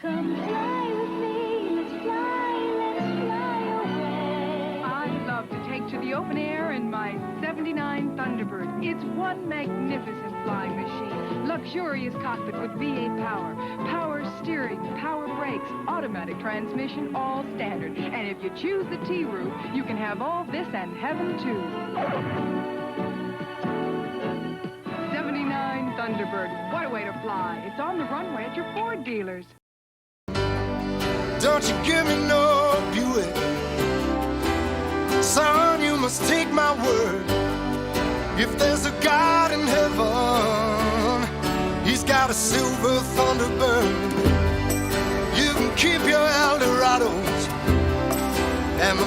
Come fly with me, let's fly away. I'd love to take to the open air in my 79 Thunderbird. It's one magnificent flying machine. Luxurious cockpit with V8 power, power steering, power brakes, automatic transmission, all standard. And if you choose the T route, you can have all this and heaven too. 79 Thunderbird, what a way to fly. It's on the runway at your Ford dealers. Don't you give me no Buick. Son, you must take my word. If there's a God in heaven, he's got a silver Thunderbird. You can keep your Eldorados and the